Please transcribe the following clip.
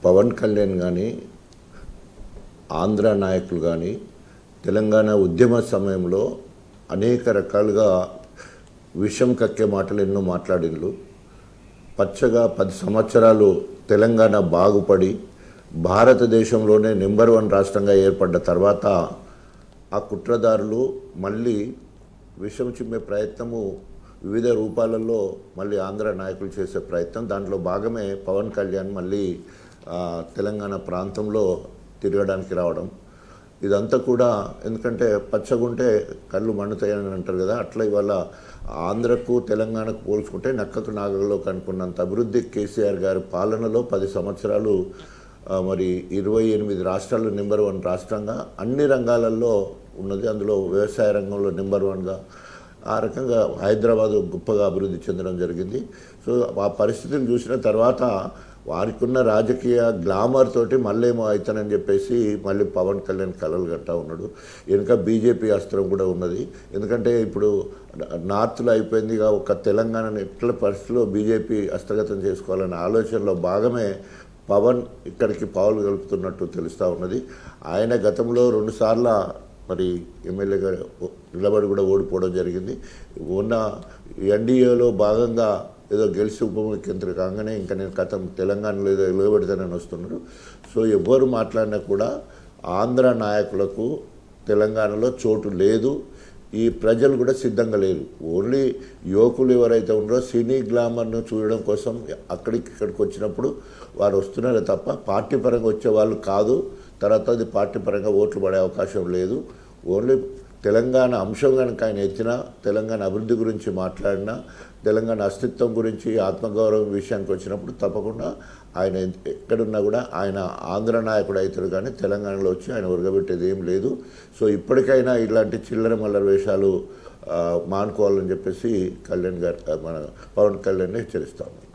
పవన్ కళ్యాణ్ కానీ ఆంధ్ర నాయకులు కానీ తెలంగాణ ఉద్యమ సమయంలో అనేక రకాలుగా విషం కక్కే మాటలు ఎన్నో మాట్లాడిండ్రు. పచ్చగా 10 సంవత్సరాలు తెలంగాణ బాగుపడి భారతదేశంలోనే నెంబర్ 1 రాష్ట్రంగా ఏర్పడ్డ తర్వాత ఆ కుట్రదారులు మళ్ళీ విషం చిమ్మే ప్రయత్నము వివిధ రూపాలలో మళ్ళీ ఆంధ్ర నాయకులు చేసే ప్రయత్నం, దాంట్లో భాగమే పవన్ కళ్యాణ్ మళ్ళీ తెలంగాణ ప్రాంతంలో తిరగడానికి రావడం. ఇదంతా కూడా ఎందుకంటే పచ్చగుంటే కళ్ళు మండుతాయని అంటారు కదా, అట్లా ఇవాళ ఆంధ్రకు తెలంగాణకు పోల్చుకుంటే నక్కకు నాగలో కనుక్కున్నంత అభివృద్ధి కేసీఆర్ గారి పాలనలో 10 సంవత్సరాలు మరి 28 రాష్ట్రాలు నెంబర్ 1 రాష్ట్రంగా అన్ని రంగాలలో ఉన్నది. అందులో వ్యవసాయ రంగంలో నెంబర్ 1గా ఆ రకంగా హైదరాబాదు గొప్పగా అభివృద్ధి చెందడం జరిగింది. సో ఆ పరిస్థితిని చూసిన తర్వాత వారికి ఉన్న రాజకీయ గ్లామర్ తోటి మళ్ళీ ఏమో అవుతానని చెప్పేసి మళ్ళీ పవన్ కళ్యాణ్ కలలు గట్టా ఉన్నాడు. వెనుక బీజేపీ అస్త్రం కూడా ఉన్నది. ఎందుకంటే ఇప్పుడు నార్త్లో అయిపోయింది, ఒక తెలంగాణను ఎట్ల పరిస్థితిలో బీజేపీ హస్తగతం చేసుకోవాలనే ఆలోచనలో భాగమే పవన్ ఇక్కడికి పావులు కలుపుతున్నట్టు తెలుస్తూ ఉన్నది. ఆయన గతంలో 2 సార్లు మరి ఎమ్మెల్యేగా నిలబడి కూడా ఓడిపోవడం జరిగింది. ఉన్న ఎన్డీఏలో భాగంగా ఏదో గెలిచి ఉప ముఖ్యమంత్రి కాగానే ఇంకా నేను తెలంగాణలో ఏదో నిలబెడతానని వస్తున్నారు. సో ఎవరు మాట్లాడినా కూడా ఆంధ్ర నాయకులకు తెలంగాణలో చోటు లేదు. ఈ ప్రజలు కూడా సిద్ధంగా లేరు. ఓన్లీ యువకులు ఎవరైతే ఉన్నారో సినీ గ్లామర్ను చూడడం కోసం ఇక్కడికి వచ్చినప్పుడు వారు వస్తున్నారే తప్ప పార్టీ పరంగా వచ్చే వాళ్ళు కాదు. తర్వాత అది పార్టీ పరంగా ఓట్లు పడే అవకాశం లేదు. ఓన్లీ తెలంగాణ అంశం కనుక ఆయన ఎత్తినా, తెలంగాణ అభివృద్ధి గురించి మాట్లాడినా, తెలంగాణ అస్తిత్వం గురించి ఆత్మగౌరవం విషయానికి వచ్చినప్పుడు తప్పకుండా ఆయన ఎక్కడున్నా కూడా ఆయన ఆంధ్ర నాయకుడు అవుతారు, కానీ తెలంగాణలో వచ్చి ఆయన ఉరగబెట్టేది ఏం లేదు. సో ఇప్పటికైనా ఇలాంటి చిల్లర మల్లర వేషాలు మానుకోవాలని చెప్పేసి మన పవన్ కళ్యాణ్ హెచ్చరిస్తాము.